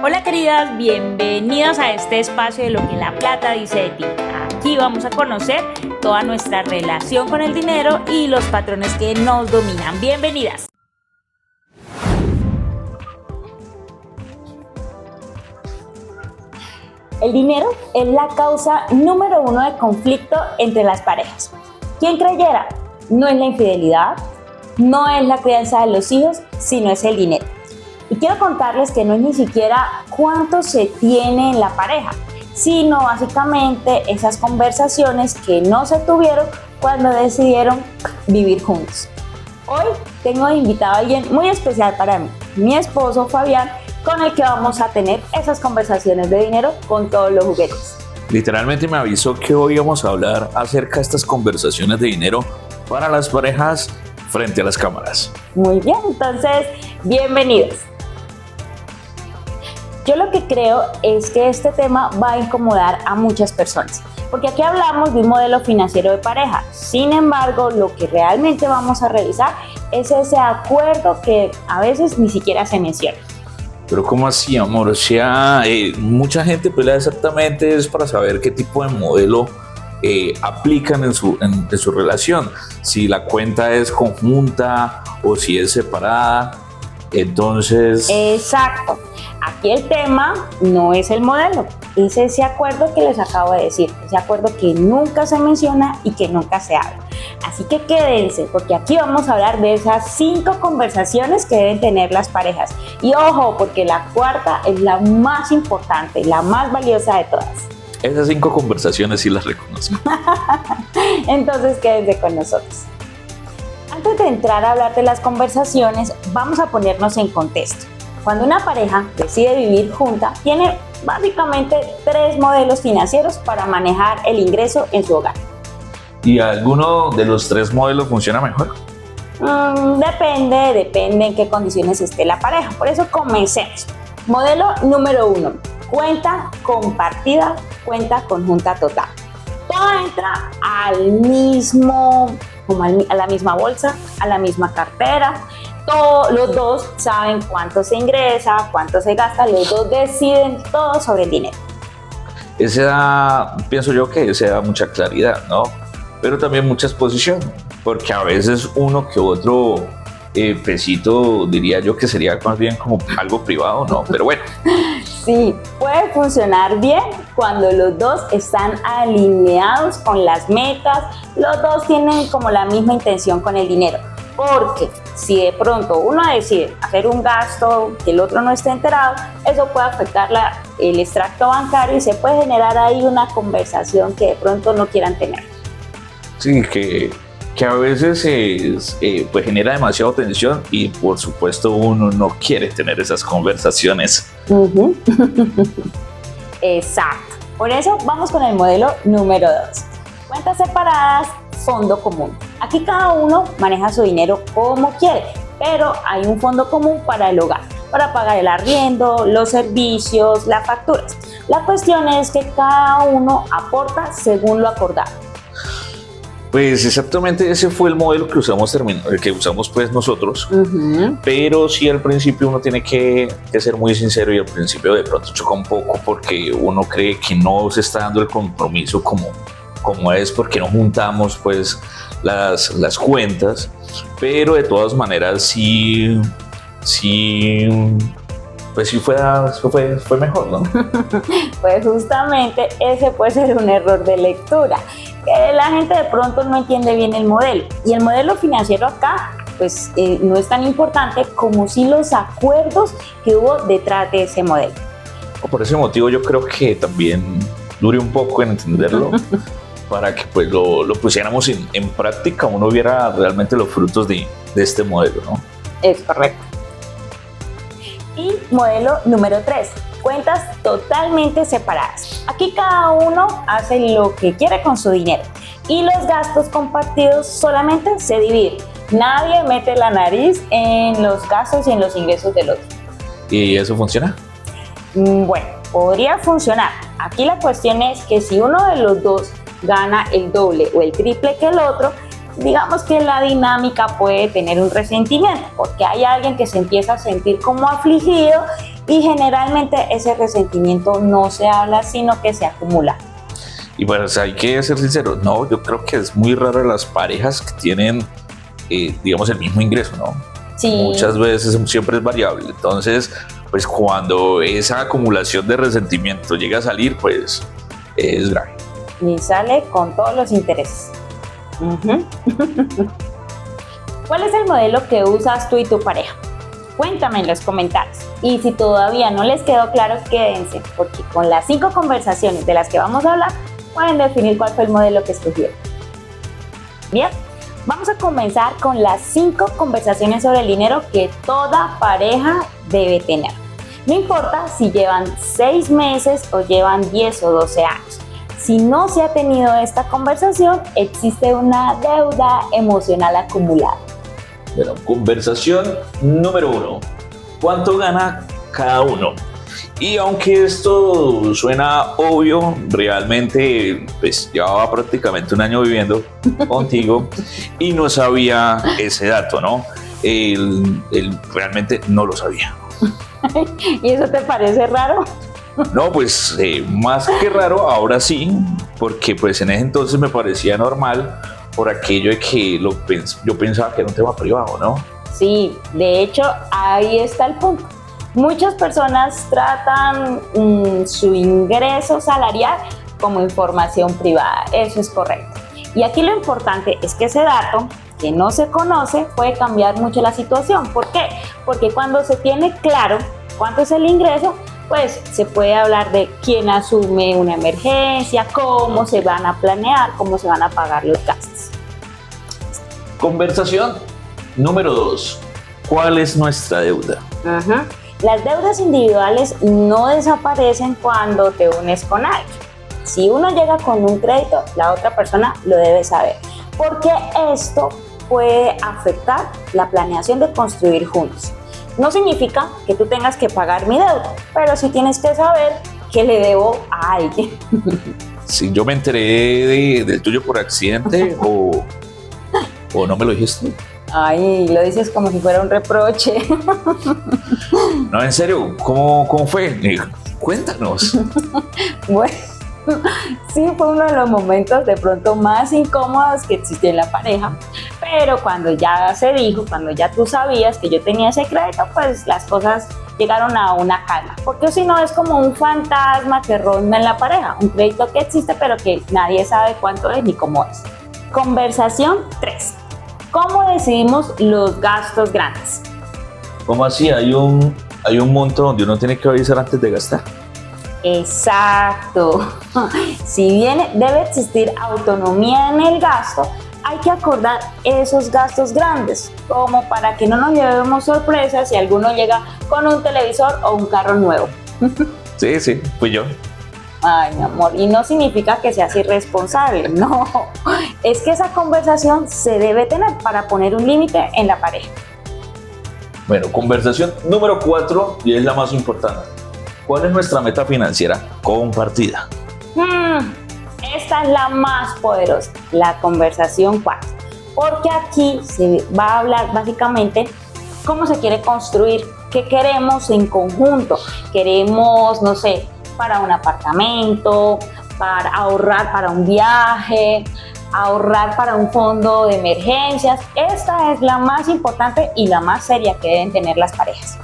Hola queridas, bienvenidos a este espacio de lo que la plata dice de ti. Aquí vamos a conocer toda nuestra relación con el dinero y los patrones que nos dominan. Bienvenidas. El dinero es la causa número uno de conflicto entre las parejas. ¿Quién creyera? No es la infidelidad, no es la crianza de los hijos, sino es el dinero. Y quiero contarles que no es ni siquiera cuánto se tiene en la pareja, sino básicamente esas conversaciones que no se tuvieron cuando decidieron vivir juntos. Hoy tengo invitado a alguien muy especial para mí, mi esposo Fabián, con el que vamos a tener esas conversaciones de dinero con todos los juguetes. Literalmente me avisó que hoy vamos a hablar acerca de estas conversaciones de dinero para las parejas frente a las cámaras. Muy bien, entonces, bienvenidos. Yo lo que creo es que este tema va a incomodar a muchas personas, porque aquí hablamos de un modelo financiero de pareja. Sin embargo, lo que realmente vamos a revisar es ese acuerdo que a veces ni siquiera se menciona. Pero ¿cómo así, amor? O sea, mucha gente pelea exactamente es para saber qué tipo de modelo aplican en su relación. Si la cuenta es conjunta o si es separada. Entonces... Exacto. Aquí el tema no es el modelo, es ese acuerdo que les acabo de decir, ese acuerdo que nunca se menciona y que nunca se habla. Así que quédense, porque aquí vamos a hablar de esas 5 conversaciones que deben tener las parejas. Y ojo, porque la cuarta es la más importante, la más valiosa de todas. Esas 5 conversaciones sí las reconozco. Entonces quédense con nosotros. Antes de entrar a hablar de las conversaciones, vamos a ponernos en contexto. Cuando una pareja decide vivir junta, tiene básicamente 3 modelos financieros para manejar el ingreso en su hogar. ¿Y alguno de los 3 modelos funciona mejor? Depende en qué condiciones esté la pareja. Por eso comencemos. Modelo número 1, cuenta compartida, cuenta conjunta total. Todo entra al mismo, a la misma bolsa, a la misma cartera. Los dos saben cuánto se ingresa, cuánto se gasta, los dos deciden todo sobre el dinero. Pienso yo que ese da mucha claridad, ¿no? Pero también mucha exposición, porque a veces uno que otro pesito, diría yo que sería más bien como algo privado, ¿no? Pero bueno. Sí, puede funcionar bien cuando los dos están alineados con las metas, los dos tienen como la misma intención con el dinero. Porque si de pronto uno decide hacer un gasto que el otro no esté enterado, eso puede afectar el extracto bancario y se puede generar ahí una conversación que de pronto no quieran tener. Sí, que a veces pues genera demasiada tensión y por supuesto uno no quiere tener esas conversaciones. Exacto. Por eso vamos con el modelo número 2. Cuentas separadas, fondo común. Aquí cada uno maneja su dinero como quiere, pero hay un fondo común para el hogar, para pagar el arriendo, los servicios, las facturas. La cuestión es que cada uno aporta según lo acordado. Pues exactamente ese fue el modelo que usamos pues nosotros, pero sí al principio uno tiene que ser muy sincero y al principio de pronto choca un poco porque uno cree que no se está dando el compromiso como es porque no juntamos pues las cuentas, pero de todas maneras sí fue mejor, ¿no? Pues justamente ese puede ser un error de lectura, que la gente de pronto no entiende bien el modelo, y el modelo financiero acá pues no es tan importante como si los acuerdos que hubo detrás de ese modelo. Por ese motivo yo creo que también dure un poco en entenderlo para que pues lo pusiéramos en práctica, uno viera realmente los frutos de este modelo, ¿no? Es correcto. Y modelo número 3, cuentas totalmente separadas. Aquí cada uno hace lo que quiere con su dinero y los gastos compartidos solamente se dividen. Nadie mete la nariz en los gastos y en los ingresos del otro. ¿Y eso funciona? Bueno, podría funcionar. Aquí la cuestión es que si uno de los dos gana el doble o el triple que el otro, digamos que la dinámica puede tener un resentimiento, porque hay alguien que se empieza a sentir como afligido y generalmente ese resentimiento no se habla, sino que se acumula. Y pues hay que ser sinceros, no, yo creo que es muy raro las parejas que tienen, digamos, el mismo ingreso, ¿no? Sí. Muchas veces siempre es variable, entonces, pues cuando esa acumulación de resentimiento llega a salir, pues es grave. Y sale con todos los intereses. ¿Cuál es el modelo que usas tú y tu pareja? Cuéntame en los comentarios. Y si todavía no les quedó claro, quédense, porque con las 5 conversaciones de las que vamos a hablar, pueden definir cuál fue el modelo que escogieron. Bien, vamos a comenzar con las 5 conversaciones sobre el dinero que toda pareja debe tener. No importa si llevan 6 meses o llevan 10 o 12 años. Si no se ha tenido esta conversación, existe una deuda emocional acumulada. Bueno, conversación número 1. ¿Cuánto gana cada uno? Y aunque esto suena obvio, realmente pues llevaba prácticamente un año viviendo contigo y no sabía ese dato, ¿no? Él realmente no lo sabía. ¿Y eso te parece raro? No, pues más que raro, ahora sí, porque pues en ese entonces me parecía normal por aquello de que yo pensaba que era un tema privado, ¿no? Sí, de hecho, ahí está el punto. Muchas personas tratan su ingreso salarial como información privada, eso es correcto. Y aquí lo importante es que ese dato que no se conoce puede cambiar mucho la situación. ¿Por qué? Porque cuando se tiene claro cuánto es el ingreso, pues se puede hablar de quién asume una emergencia, cómo se van a planear, cómo se van a pagar los gastos. Conversación número 2. ¿Cuál es nuestra deuda? Las deudas individuales no desaparecen cuando te unes con alguien. Si uno llega con un crédito, la otra persona lo debe saber, porque esto puede afectar la planeación de construir juntos. No significa que tú tengas que pagar mi deuda, pero sí tienes que saber que le debo a alguien. Si yo me enteré del tuyo por accidente o no me lo dijiste. Ay, lo dices como si fuera un reproche. No, en serio, ¿cómo fue? Cuéntanos. Bueno, sí fue uno de los momentos de pronto más incómodos que existía en la pareja, pero cuando ya se dijo, cuando ya tú sabías que yo tenía ese crédito, pues las cosas llegaron a una calma, porque si no es como un fantasma que ronda en la pareja, un crédito que existe pero que nadie sabe cuánto es ni cómo es. Conversación 3. ¿Cómo decidimos los gastos grandes? ¿Cómo así? Hay un monto donde uno tiene que avisar antes de gastar. Exacto. Si bien debe existir autonomía en el gasto, hay que acordar esos gastos grandes, como para que no nos llevemos sorpresas si alguno llega con un televisor o un carro nuevo. Sí, fui yo. Ay, mi amor, y no significa que seas irresponsable, no. Es que esa conversación se debe tener para poner un límite en la pareja. Bueno, conversación número 4 y es la más importante. ¿Cuál es nuestra meta financiera compartida? Esta es la más poderosa, la conversación 4, porque aquí se va a hablar básicamente cómo se quiere construir, qué queremos en conjunto. Queremos, no sé, para un apartamento, para ahorrar para un viaje, ahorrar para un fondo de emergencias. Esta es la más importante y la más seria que deben tener las parejas.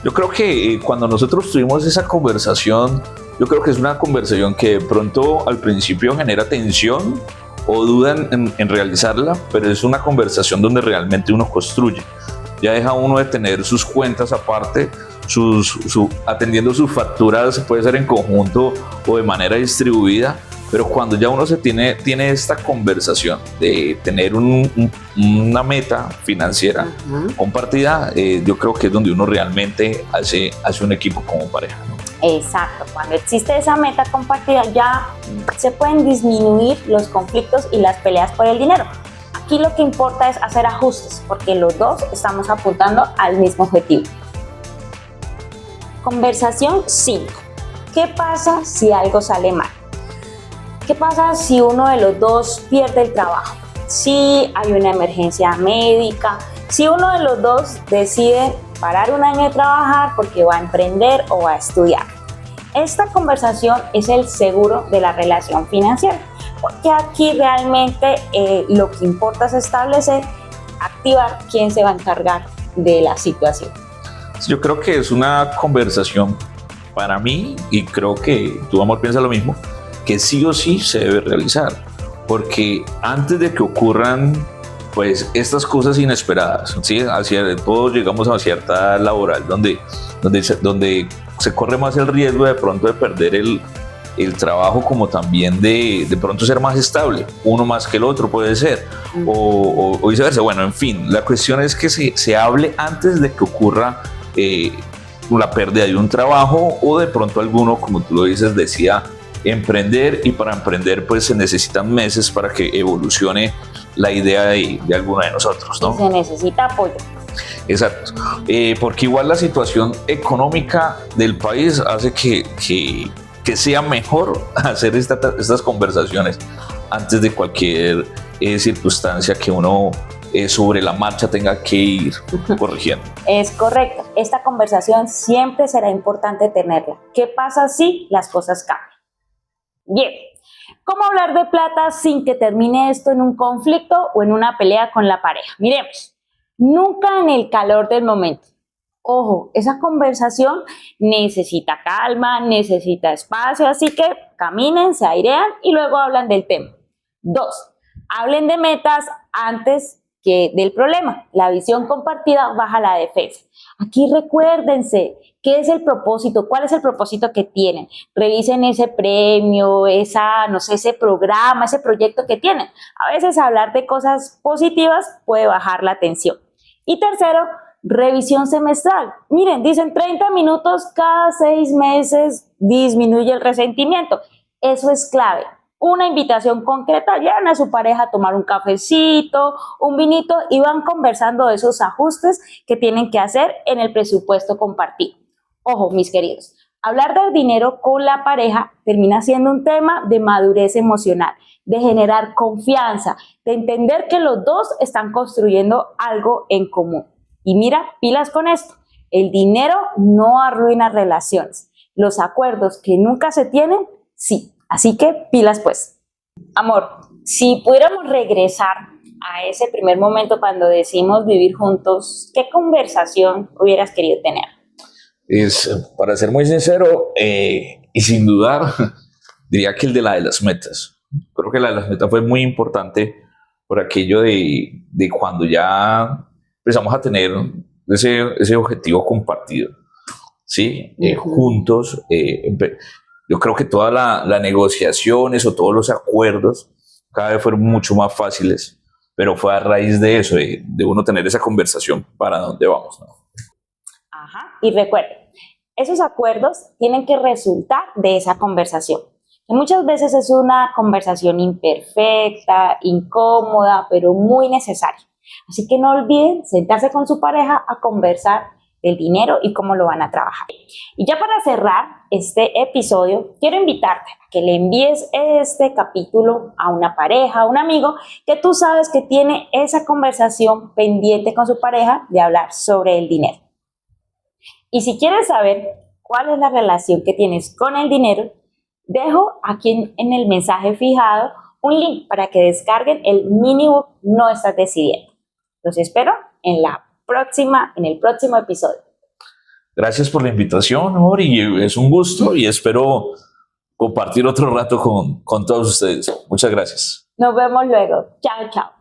Yo creo que cuando nosotros tuvimos esa conversación, yo creo que es una conversación que de pronto al principio genera tensión o duda en realizarla, pero es una conversación donde realmente uno construye. Ya deja uno de tener sus cuentas aparte, atendiendo sus facturas, puede ser en conjunto o de manera distribuida, pero cuando ya uno tiene esta conversación de tener una meta financiera compartida, yo creo que es donde uno realmente hace un equipo como pareja, ¿no? Exacto, cuando existe esa meta compartida ya se pueden disminuir los conflictos y las peleas por el dinero. Aquí lo que importa es hacer ajustes, porque los dos estamos apuntando al mismo objetivo. Conversación 5. ¿Qué pasa si algo sale mal? ¿Qué pasa si uno de los dos pierde el trabajo? Si hay una emergencia médica, si uno de los dos decide parar un año de trabajar porque va a emprender o va a estudiar. Esta conversación es el seguro de la relación financiera, porque aquí realmente lo que importa es establecer, activar quién se va a encargar de la situación. Yo creo que es una conversación para mí, y creo que tu amor piensa lo mismo, que sí o sí se debe realizar, porque antes de que ocurran pues estas cosas inesperadas, ¿sí? Todos llegamos a cierta edad laboral donde se corre más el riesgo de pronto de perder el trabajo, como también de pronto ser más estable, uno más que el otro puede ser, o viceversa. Bueno, en fin, la cuestión es que se hable antes de que ocurra la pérdida de un trabajo, o de pronto alguno, como tú lo dices, decida emprender, y para emprender pues se necesitan meses para que evolucione la idea de alguno de nosotros, ¿no? Se necesita apoyo. Exacto, porque igual la situación económica del país hace que sea mejor hacer estas conversaciones antes de cualquier circunstancia que uno sobre la marcha tenga que ir corrigiendo. Es correcto, esta conversación siempre será importante tenerla. ¿Qué pasa si las cosas cambian? Bien, ¿cómo hablar de plata sin que termine esto en un conflicto o en una pelea con la pareja? Miremos, nunca en el calor del momento. Ojo, esa conversación necesita calma, necesita espacio, así que caminen, se airean y luego hablan del tema. 2, hablen de metas antes que del problema. La visión compartida baja la defensa. Aquí recuérdense, ¿qué es el propósito? ¿Cuál es el propósito que tienen? Revisen ese premio, ese programa, ese proyecto que tienen. A veces hablar de cosas positivas puede bajar la tensión. Y tercero, revisión semestral. Miren, dicen 30 minutos cada 6 meses disminuye el resentimiento. Eso es clave. Una invitación concreta, llevan a su pareja a tomar un cafecito, un vinito y van conversando de esos ajustes que tienen que hacer en el presupuesto compartido. Ojo, mis queridos, hablar del dinero con la pareja termina siendo un tema de madurez emocional, de generar confianza, de entender que los dos están construyendo algo en común. Y mira, pilas con esto, el dinero no arruina relaciones, los acuerdos que nunca se tienen, sí. Así que pilas pues. Amor, si pudiéramos regresar a ese primer momento cuando decidimos vivir juntos, ¿qué conversación hubieras querido tener? Para ser muy sincero, y sin dudar, diría que el de las metas. Creo que la de las metas fue muy importante por aquello de cuando ya empezamos a tener ese objetivo compartido, ¿sí? Juntos. Yo creo que todas las negociaciones o todos los acuerdos cada vez fueron mucho más fáciles, pero fue a raíz de eso, de uno tener esa conversación para dónde vamos, ¿no? Ajá. Y recuerden, esos acuerdos tienen que resultar de esa conversación. Que muchas veces es una conversación imperfecta, incómoda, pero muy necesaria. Así que no olviden sentarse con su pareja a conversar del dinero y cómo lo van a trabajar. Y ya para cerrar este episodio, quiero invitarte a que le envíes este capítulo a una pareja, a un amigo que tú sabes que tiene esa conversación pendiente con su pareja de hablar sobre el dinero. Y si quieres saber cuál es la relación que tienes con el dinero, dejo aquí en el mensaje fijado un link para que descarguen el mini-book No Estás Decidiendo. Los espero en el próximo episodio. Gracias por la invitación, amor, y es un gusto y espero compartir otro rato con todos ustedes. Muchas gracias. Nos vemos luego. Chao, chao.